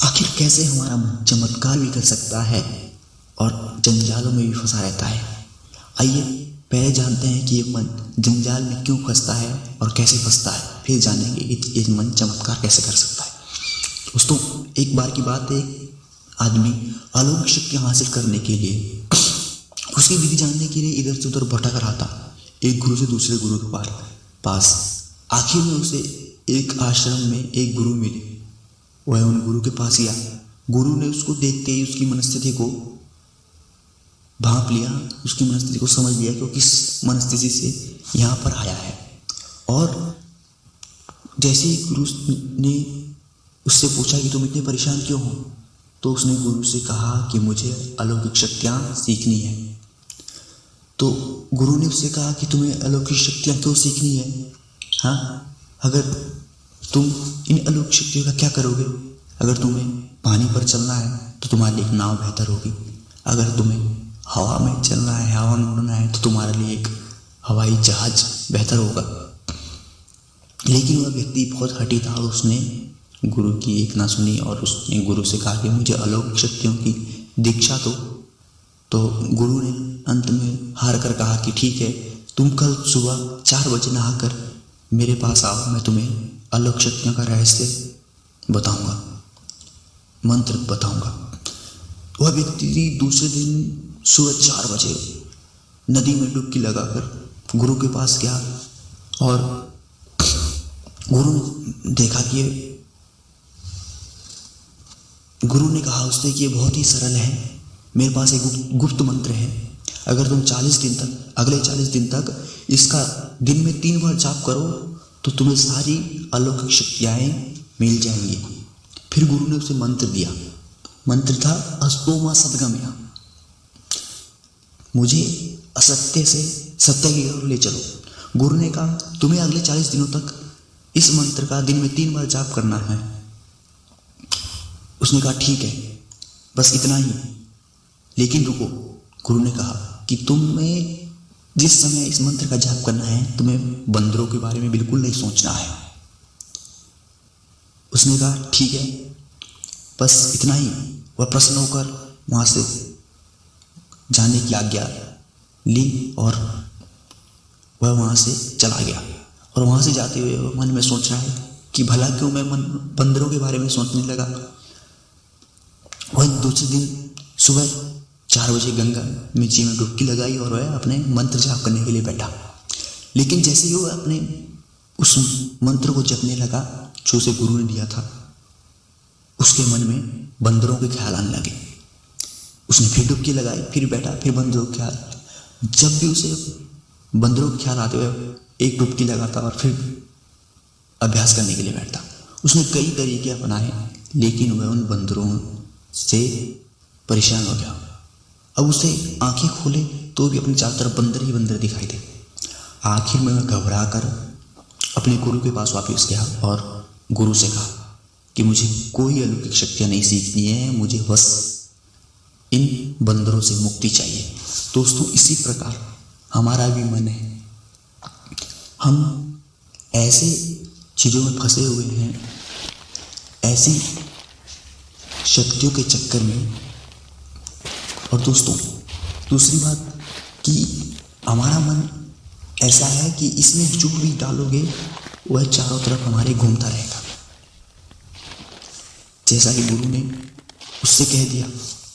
आखिर कैसे हमारा मन चमत्कार भी कर सकता है और जंजालों में भी फंसा रहता है। आइए पहले जानते हैं कि ये मन जंजाल में क्यों फंसता है और कैसे फंसता है, फिर जानेंगे कि ये मन चमत्कार कैसे कर सकता है। दोस्तों, एक बार की बात है, आदमी अलौकिक शक्तियाँ हासिल करने के लिए, उसकी विधि जानने के लिए इधर से उधर भटक रहा था, एक गुरु से दूसरे गुरु के पास। आखिर में उसे एक आश्रम में एक गुरु मिले। वह उन गुरु के पास गया। गुरु ने उसको देखते ही उसकी मनस्थिति को भांप लिया, उसकी मनस्थिति को समझ लिया कि वो किस मनस्थिति से यहाँ पर आया है। और जैसे ही गुरु ने उससे पूछा कि तुम इतने परेशान क्यों हो, तो उसने गुरु से कहा कि मुझे अलौकिक शक्तियाँ सीखनी है। तो गुरु ने उससे कहा कि तुम्हें अलौकिक शक्तियाँ क्यों सीखनी है? हाँ, अगर तुम इन अलौकिक शक्तियों का क्या करोगे? अगर तुम्हें पानी पर चलना है तो तुम्हारे लिए एक नाव बेहतर होगी। अगर तुम्हें हवा में चलना है, हवा में उड़ना है, तो तुम्हारे लिए एक हवाई जहाज बेहतर होगा। लेकिन वह व्यक्ति बहुत हठी था और उसने गुरु की एक ना सुनी और उसने गुरु से कहा कि मुझे अलौकिक शक्तियों की दीक्षा दो। तो गुरु ने अंत में हार कर कहा कि ठीक है, तुम कल सुबह 4 बजे नहाकर मेरे पास आओ, मैं तुम्हें अलौकिक शक्तियों का रहस्य बताऊंगा, मंत्र बताऊंगा। वह व्यक्ति दूसरे दिन सुबह 4 बजे नदी में डुबकी लगाकर गुरु के पास गया और गुरु ने देखा कि गुरु ने कहा उससे कि ये बहुत ही सरल है, मेरे पास एक गुप्त मंत्र है। अगर तुम 40 दिन तक, अगले 40 दिन तक इसका दिन में 3 बार जाप करो तो तुम्हें सारी अलौकिक शक्तियाँ मिल जाएंगी। फिर गुरु ने उसे मंत्र दिया। मंत्र था अस्तोमा सद्गमया, मुझे असत्य से सत्य की ओर ले चलो। गुरु ने कहा तुम्हें अगले 40 दिनों तक इस मंत्र का दिन में 3 बार जाप करना है। उसने कहा ठीक है, बस इतना ही, लेकिन रुको। गुरु ने कहा कि तुम्हें जिस समय इस मंत्र का जाप करना है, तुम्हें बंदरों के बारे में बिल्कुल नहीं सोचना है। उसने कहा ठीक है, बस इतना ही। वह प्रसन्न होकर वहाँ से जाने की आज्ञा ली और वह वहाँ से चला गया। और वहाँ से जाते हुए वह मन में सोच रहा है कि भला क्यों मैं बंदरों के बारे में सोचने लगा। वह दूसरे दिन सुबह 4 बजे गंगा में जी में डुबकी लगाई और वह अपने मंत्र जाप करने के लिए बैठा। लेकिन जैसे ही वह अपने उस मंत्र को जपने लगा जो उसे गुरु ने दिया था, उसके मन में बंदरों के ख्याल आने लगे। उसने फिर डुबकी लगाई, फिर बैठा, फिर बंदरों के ख्याल। जब भी उसे बंदरों के ख्याल आते हुए एक डुबकी लगाता और फिर अभ्यास करने के लिए बैठता। उसने कई तरीके अपनाए, लेकिन वह उन बंदरों से परेशान हो गया। अब उसे आंखें खोले तो भी अपने चारों तरफ बंदर ही बंदर दिखाई दे। आखिर में वह घबरा कर अपने गुरु के पास वापस गया और गुरु से कहा कि मुझे कोई अलौकिक शक्तियाँ नहीं सीखनी है, मुझे बस इन बंदरों से मुक्ति चाहिए। दोस्तों, इसी प्रकार हमारा भी मन है। हम ऐसे चीज़ों में फंसे हुए हैं, ऐसी शक्तियों के चक्कर में। और दोस्तों, दूसरी बात कि हमारा मन ऐसा है कि इसमें जो भी डालोगे वह चारों तरफ हमारे घूमता रहेगा। जैसा कि गुरु ने उससे कह दिया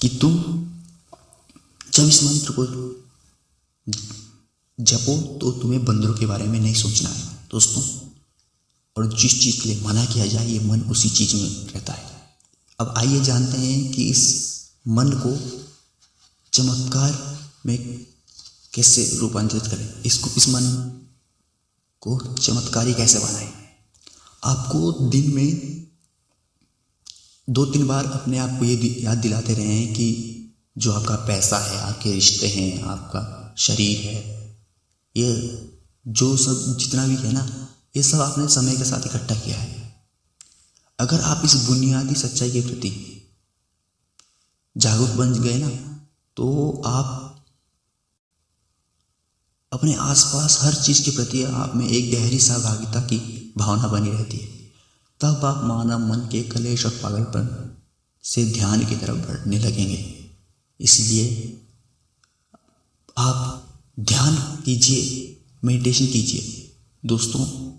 कि तुम जब इस मंत्र को जपो तो तुम्हें बंदरों के बारे में नहीं सोचना है दोस्तों। और जिस चीज़ के लिए मना किया जाए ये मन उसी चीज़ में रहता है। अब आइए जानते हैं कि इस मन को चमत्कार में कैसे रूपांतरित करें, इस मन को चमत्कारी कैसे बनाएं। आपको दिन में 2-3 बार अपने आप को ये याद दिलाते रहें कि जो आपका पैसा है, आपके रिश्ते हैं, आपका शरीर है, ये जो सब जितना भी है ना, ये सब आपने समय के साथ इकट्ठा किया है। अगर आप इस बुनियादी सच्चाई के प्रति जागरूक बन गए ना, तो आप अपने आसपास हर चीज़ के प्रति आप में एक गहरी सहभागिता की भावना बनी रहती है। तब आप मानव मन के कलेश और पागलपन से ध्यान की तरफ बढ़ने लगेंगे। इसलिए आप ध्यान कीजिए, मेडिटेशन कीजिए। दोस्तों,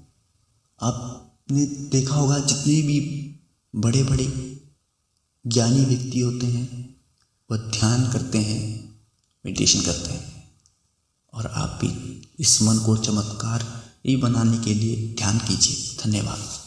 आपने देखा होगा जितने भी बड़े बड़े ज्ञानी व्यक्ति होते हैं वह ध्यान करते हैं, मेडिटेशन करते हैं। और आप भी इस मन को चमत्कारी बनाने के लिए ध्यान कीजिए। धन्यवाद।